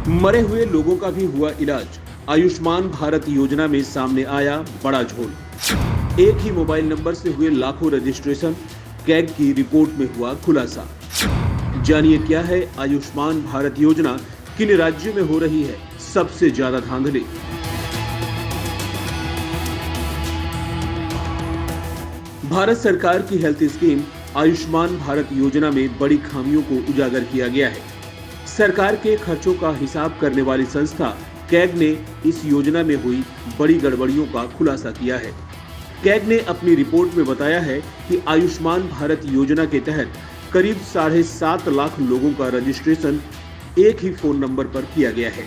मरे हुए लोगों का भी हुआ इलाज। आयुष्मान भारत योजना में सामने आया बड़ा झोल। एक ही मोबाइल नंबर से हुए लाखों रजिस्ट्रेशन, कैग की रिपोर्ट में हुआ खुलासा। जानिए क्या है आयुष्मान भारत योजना, किन राज्यों में हो रही है सबसे ज्यादा धांधली। भारत सरकार की हेल्थ स्कीम आयुष्मान भारत योजना में बड़ी खामियों को उजागर किया गया है। सरकार के खर्चों का हिसाब करने वाली संस्था कैग ने इस योजना में हुई बड़ी गड़बड़ियों का खुलासा किया है। कैग ने अपनी रिपोर्ट में बताया है कि आयुष्मान भारत योजना के तहत करीब 7.5 लाख लोगों का रजिस्ट्रेशन एक ही फोन नंबर पर किया गया है।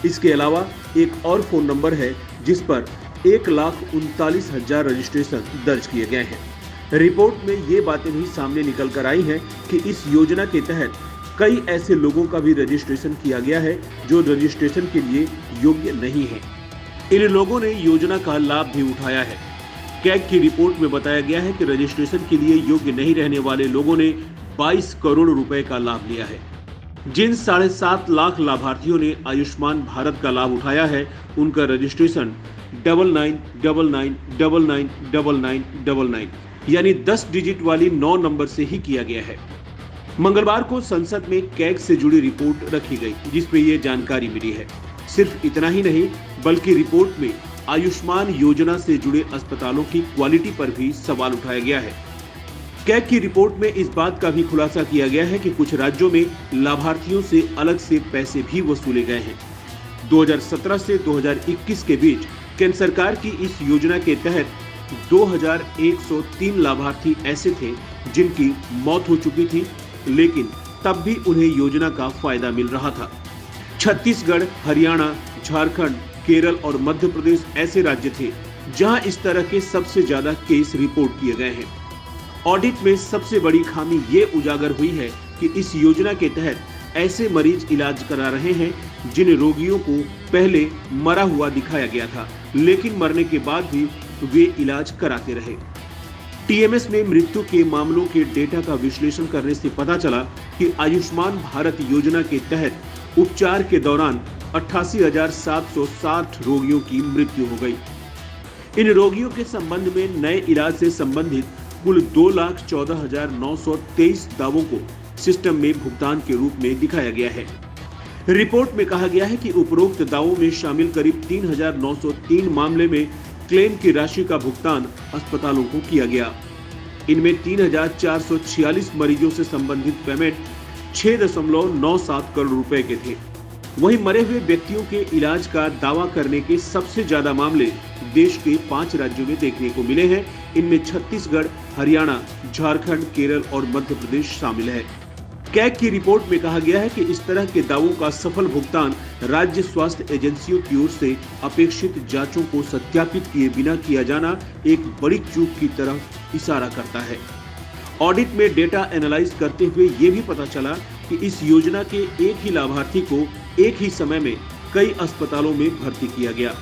इसके अलावा एक और फोन नंबर है जिस पर 1,39,000 रजिस्ट्रेशन दर्ज किए गए हैं। रिपोर्ट में ये बातें भी सामने निकल कर आई हैं कि इस योजना के तहत कई ऐसे लोगों का भी रजिस्ट्रेशन किया गया है जो रजिस्ट्रेशन के लिए योग्य नहीं है। इन लोगों ने योजना का लाभ भी उठाया है। कैग की रिपोर्ट में बताया गया है कि रजिस्ट्रेशन के लिए योग्य नहीं रहने वाले लोगों ने 22 करोड़ रुपए का लाभ लिया है। जिन 7.5 लाख लाभार्थियों ने आयुष्मान भारत का लाभ उठाया है, उनका रजिस्ट्रेशन 9999999999 यानी 10 डिजिट वाली 9 नंबर से ही किया गया है। मंगलवार को संसद में कैग से जुड़ी रिपोर्ट रखी गई, जिसमें ये जानकारी मिली है। सिर्फ इतना ही नहीं, बल्कि रिपोर्ट में आयुष्मान योजना से जुड़े अस्पतालों की क्वालिटी पर भी सवाल उठाया गया है। कैग की रिपोर्ट में इस बात का भी खुलासा किया गया है कि कुछ राज्यों में लाभार्थियों से अलग से पैसे भी वसूले गए हैं। 2017 से 2021 के बीच केंद्र सरकार की इस योजना के तहत 2103 लाभार्थी ऐसे थे जिनकी मौत हो चुकी थी, लेकिन तब भी उन्हें योजना का फायदा मिल रहा था। छत्तीसगढ़, हरियाणा, झारखंड, केरल और मध्य प्रदेश ऐसे राज्य थे जहां इस तरह के सबसे ज्यादा केस रिपोर्ट किए गए हैं। ऑडिट में सबसे बड़ी खामी ये उजागर हुई है कि इस योजना के तहत ऐसे मरीज इलाज करा रहे हैं जिन रोगियों को पहले मरा हुआ दिखाया गया था, लेकिन मरने के बाद भी वे इलाज कराते रहे। टीएमएस में मृत्यु के मामलों के डेटा का विश्लेषण करने से पता चला कि आयुष्मान भारत योजना के तहत उपचार के दौरान 88,760 रोगियों की मृत्यु हो गई। इन रोगियों के संबंध में नए इलाज से संबंधित कुल 2,14,923 दावों को सिस्टम में भुगतान के रूप में दिखाया गया है। रिपोर्ट में कहा गया है कि उपरोक्त दावों में शामिल करीब 3,903 मामले में क्लेम की राशि का भुगतान अस्पतालों को किया गया। इनमें 3,446 मरीजों से संबंधित पेमेंट 6.97 करोड़ रुपए के थे। वहीं मरे हुए व्यक्तियों के इलाज का दावा करने के सबसे ज्यादा मामले देश के 5 राज्यों में देखने को मिले हैं। इनमें छत्तीसगढ़, हरियाणा, झारखंड, केरल और मध्य प्रदेश शामिल है। कैग की रिपोर्ट में कहा गया है कि इस तरह के दावों का सफल भुगतान राज्य स्वास्थ्य एजेंसियों की ओर से अपेक्षित जांचों को सत्यापित किए बिना किया जाना एक बड़ी चूक की तरफ इशारा करता है। ऑडिट में डेटा एनालाइज करते हुए ये भी पता चला कि इस योजना के एक ही लाभार्थी को एक ही समय में कई अस्पतालों में भर्ती किया गया।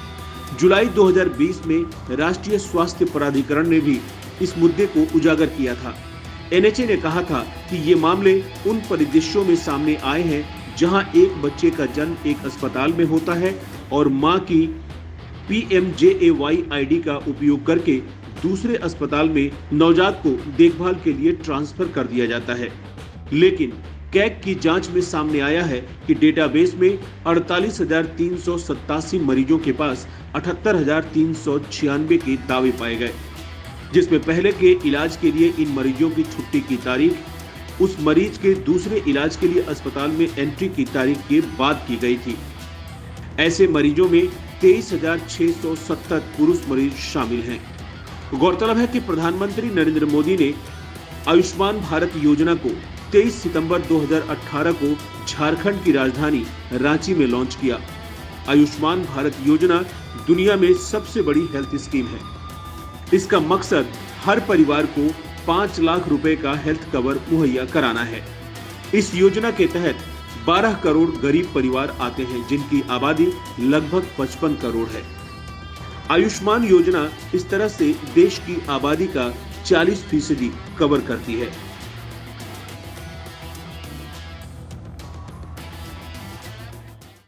जुलाई 2020 में राष्ट्रीय स्वास्थ्य प्राधिकरण ने भी इस मुद्दे को उजागर किया था। एनएचए ने कहा था कि ये मामले उन परिदृश्यों में सामने आए हैं जहां एक बच्चे का जन्म एक अस्पताल में होता है और मां की PMJAY आईडी का उपयोग करके दूसरे अस्पताल में नवजात को देखभाल के लिए ट्रांसफर कर दिया जाता है। लेकिन कैग की जांच में सामने आया है कि डेटाबेस में 48,387 मरीजों के पास 78,396 के दावे पाए गए, जिसमें पहले के इलाज के लिए इन मरीजों की छुट्टी की तारीख उस मरीज के दूसरे इलाज के लिए अस्पताल में एंट्री की तारीख के बाद की गई थी। ऐसे मरीजों में 23,670 पुरुष मरीज शामिल हैं। गौरतलब है कि प्रधानमंत्री नरेंद्र मोदी ने आयुष्मान भारत योजना को 23 सितंबर 2018 को झारखंड की राजधानी रांची में लॉन्च किया। आयुष्मान भारत योजना दुनिया में सबसे बड़ी हेल्थ स्कीम है। इसका मकसद हर परिवार को 5 लाख रुपए का हेल्थ कवर मुहैया कराना है। इस योजना के तहत 12 करोड़ गरीब परिवार आते हैं, जिनकी आबादी लगभग 55 करोड़ है। आयुष्मान योजना इस तरह से देश की आबादी का 40% कवर करती है।